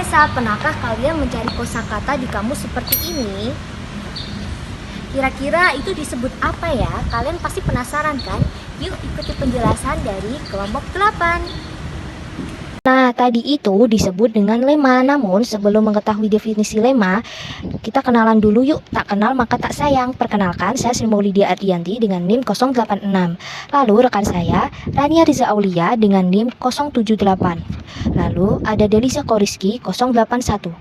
biasa, pernahkah kalian mencari kosakata di kamus seperti ini? Kira-kira itu disebut apa ya? Kalian pasti penasaran kan? Yuk ikuti penjelasan dari kelompok 8. Nah, tadi itu disebut dengan lemma. Namun, sebelum mengetahui definisi lemma, kita kenalan dulu yuk. Tak kenal maka tak sayang. Perkenalkan, saya Sri Maulidia Ardianti dengan NIM 086. Lalu rekan saya, Rania Riza Aulia dengan NIM 078. Lalu ada Delisa Koriski 081.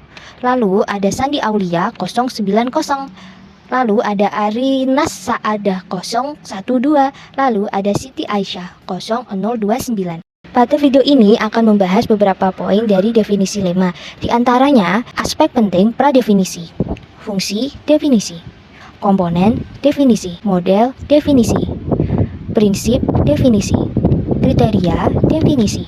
Lalu ada Sandi Aulia 090. Lalu ada Arinas Saadah 012. Lalu ada Siti Aisyah 0029. Pada video ini akan membahas beberapa poin dari definisi lemma. Di antaranya, aspek penting pradefinisi, fungsi definisi, komponen definisi, model definisi, prinsip definisi, kriteria definisi,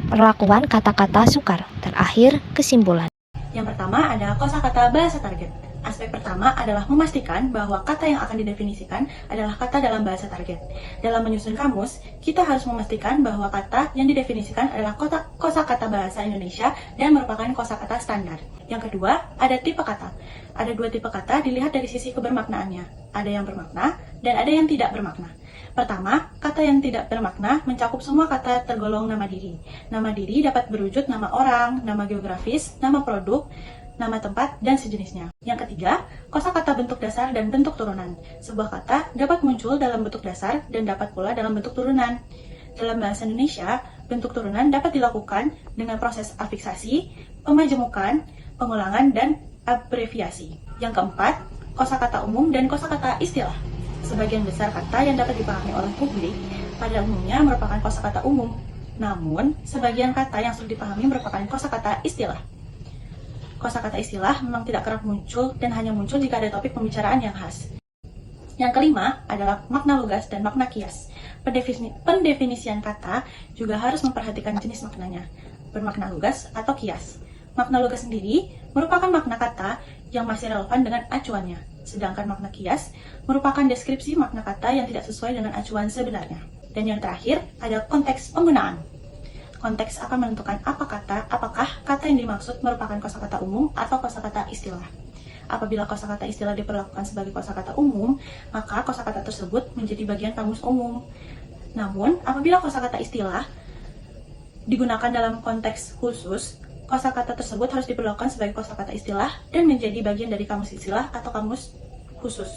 perlakuan kata-kata sukar, terakhir kesimpulan. Yang pertama adalah kosakata bahasa target. Aspek pertama adalah memastikan bahwa kata yang akan didefinisikan adalah kata dalam bahasa target. Dalam menyusun kamus, kita harus memastikan bahwa kata yang didefinisikan adalah kosakata bahasa Indonesia dan merupakan kosakata standar. Yang kedua, ada tipe kata. Ada dua tipe kata dilihat dari sisi kebermaknaannya. Ada yang bermakna dan ada yang tidak bermakna. Pertama, kata yang tidak bermakna mencakup semua kata tergolong nama diri. Nama diri dapat berwujud nama orang, nama geografis, nama produk, nama tempat, dan sejenisnya. Yang ketiga, kosakata bentuk dasar dan bentuk turunan. Sebuah kata dapat muncul dalam bentuk dasar dan dapat pula dalam bentuk turunan. Dalam bahasa Indonesia, bentuk turunan dapat dilakukan dengan proses afiksasi, pemajemukan, pengulangan, dan abreviasi. Yang keempat, kosakata umum dan kosakata istilah. Sebagian besar kata yang dapat dipahami oleh publik pada umumnya merupakan kosakata umum. Namun, sebagian kata yang sulit dipahami merupakan kosakata istilah. Kosakata istilah memang tidak kerap muncul dan hanya muncul jika ada topik pembicaraan yang khas. Yang kelima adalah makna lugas dan makna kias. Pendefinisian kata juga harus memperhatikan jenis maknanya, bermakna lugas atau kias. Makna lugas sendiri merupakan makna kata yang masih relevan dengan acuannya, sedangkan makna kias merupakan deskripsi makna kata yang tidak sesuai dengan acuan sebenarnya. Dan yang terakhir ada konteks penggunaan. Konteks akan menentukan apakah kata yang dimaksud merupakan kosakata umum atau kosakata istilah. Apabila kosakata istilah diperlakukan sebagai kosakata umum, maka kosakata tersebut menjadi bagian kamus umum. Namun, apabila kosakata istilah digunakan dalam konteks khusus, kosakata tersebut harus diperlakukan sebagai kosakata istilah dan menjadi bagian dari kamus istilah atau kamus khusus.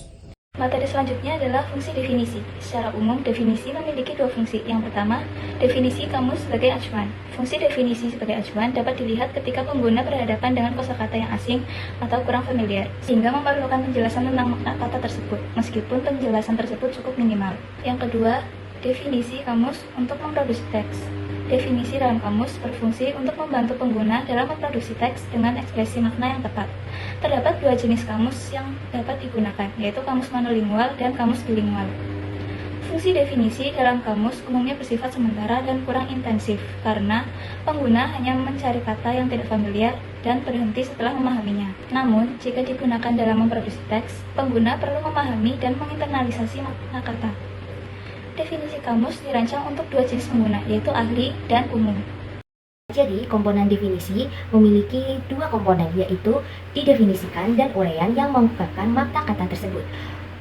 Materi selanjutnya adalah fungsi definisi. Secara umum, definisi memiliki dua fungsi. Yang pertama, definisi kamus sebagai acuan. Fungsi definisi sebagai acuan dapat dilihat ketika pengguna berhadapan dengan kosakata yang asing atau kurang familiar, sehingga memerlukan penjelasan tentang makna kata tersebut, meskipun penjelasan tersebut cukup minimal. Yang kedua, definisi kamus untuk memproduksi teks. Definisi dalam kamus berfungsi untuk membantu pengguna dalam memproduksi teks dengan ekspresi makna yang tepat. Terdapat dua jenis kamus yang dapat digunakan, yaitu kamus monolingual dan kamus bilingual. Fungsi definisi dalam kamus umumnya bersifat sementara dan kurang intensif, karena pengguna hanya mencari kata yang tidak familiar dan berhenti setelah memahaminya. Namun, jika digunakan dalam memproduksi teks, pengguna perlu memahami dan menginternalisasi makna kata. Definisi kamus dirancang untuk dua jenis pengguna, yaitu ahli dan umum. Jadi, komponen definisi memiliki dua komponen, yaitu didefinisikan dan uraian yang mengungkapkan makna kata tersebut.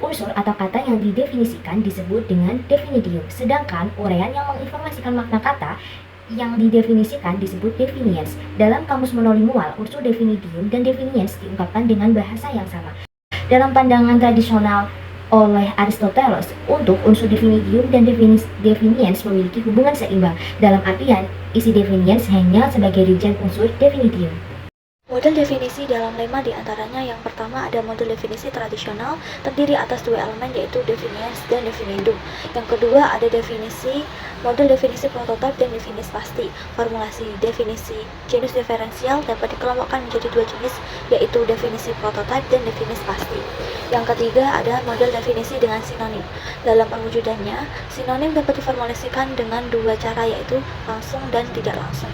Unsur atau kata yang didefinisikan disebut dengan definidium, sedangkan uraian yang menginformasikan makna kata yang didefinisikan disebut definiens. Dalam kamus monolingual, unsur definidium dan definiens diungkapkan dengan bahasa yang sama. Dalam pandangan tradisional oleh Aristoteles, untuk unsur definidium dan definiens memiliki hubungan seimbang. Dalam artian, isi definiens hanya sebagai rincian unsur definidium. Model definisi dalam lemma diantaranya yang pertama ada model definisi tradisional terdiri atas dua elemen yaitu definiens dan definendum. Yang kedua ada model definisi prototipe dan definis pasti. Formulasi definisi genus diferensial dapat dikelompokkan menjadi dua jenis yaitu definisi prototipe dan definis pasti. Yang ketiga ada model definisi dengan sinonim. Dalam perwujudannya, sinonim dapat diformulasikan dengan dua cara yaitu langsung dan tidak langsung.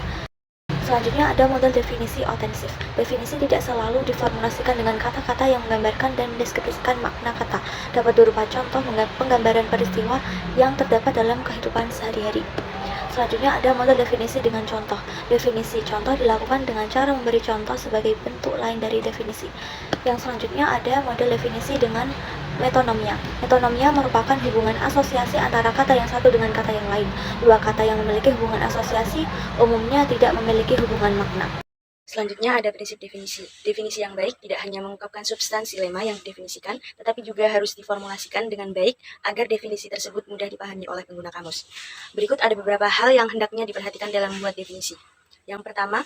Selanjutnya ada model definisi otensif. Definisi tidak selalu diformulasikan dengan kata-kata yang menggambarkan dan mendeskripsikan makna kata. Dapat berupa contoh penggambaran peristiwa yang terdapat dalam kehidupan sehari-hari. Selanjutnya ada model definisi dengan contoh. Definisi contoh dilakukan dengan cara memberi contoh sebagai bentuk lain dari definisi. Yang selanjutnya ada model definisi dengan metonomia. Metonomia merupakan hubungan asosiasi antara kata yang satu dengan kata yang lain. Dua kata yang memiliki hubungan asosiasi umumnya tidak memiliki hubungan makna. Selanjutnya ada prinsip definisi. Definisi yang baik tidak hanya mengungkapkan substansi lema yang didefinisikan, tetapi juga harus diformulasikan dengan baik agar definisi tersebut mudah dipahami oleh pengguna kamus. Berikut ada beberapa hal yang hendaknya diperhatikan dalam membuat definisi. Yang pertama,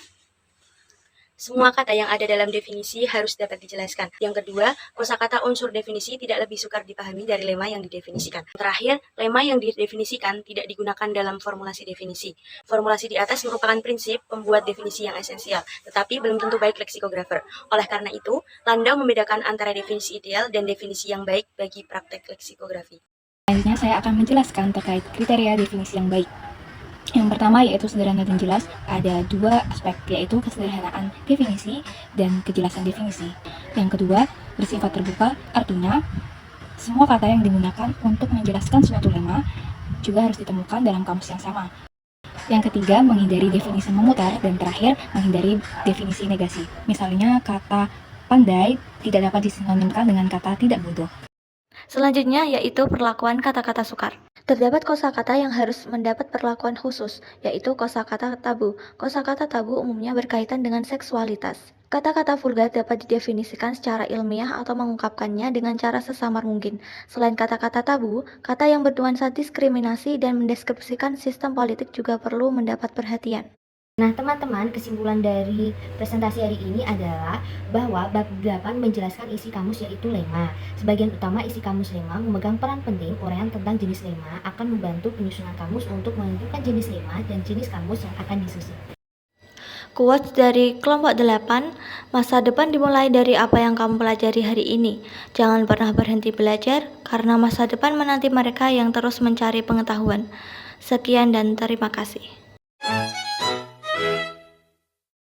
semua kata yang ada dalam definisi harus dapat dijelaskan. Yang kedua, kosakata unsur definisi tidak lebih sukar dipahami dari lema yang didefinisikan. Terakhir, lema yang didefinisikan tidak digunakan dalam formulasi definisi. Formulasi di atas merupakan prinsip pembuat definisi yang esensial, tetapi belum tentu baik leksikografer. Oleh karena itu, Landau membedakan antara definisi ideal dan definisi yang baik bagi praktek leksikografi. Selanjutnya saya akan menjelaskan terkait kriteria definisi yang baik. Yang pertama yaitu sederhana dan jelas. Ada dua aspek, yaitu kesederhanaan definisi dan kejelasan definisi. Yang kedua, bersifat terbuka, artinya semua kata yang digunakan untuk menjelaskan suatu lema juga harus ditemukan dalam kamus yang sama. Yang ketiga, menghindari definisi memutar, dan terakhir, menghindari definisi negasi. Misalnya, kata pandai tidak dapat disinonimkan dengan kata tidak bodoh. Selanjutnya yaitu perlakuan kata-kata sukar. Terdapat kosakata yang harus mendapat perlakuan khusus, yaitu kosakata tabu. Kosakata tabu umumnya berkaitan dengan seksualitas. Kata-kata vulgar dapat didefinisikan secara ilmiah atau mengungkapkannya dengan cara sesamar mungkin. Selain kata-kata tabu, kata yang bernuansa diskriminasi dan mendeskripsikan sistem politik juga perlu mendapat perhatian. Nah, teman-teman, kesimpulan dari presentasi hari ini adalah bahwa bab 8 menjelaskan isi kamus yaitu lema. Sebagian utama isi kamus lema memegang peran penting. Uraian tentang jenis lema akan membantu penyusunan kamus untuk menentukan jenis lema dan jenis kamus yang akan disusun. Quotes dari kelompok 8, masa depan dimulai dari apa yang kamu pelajari hari ini. Jangan pernah berhenti belajar, karena masa depan menanti mereka yang terus mencari pengetahuan. Sekian dan terima kasih.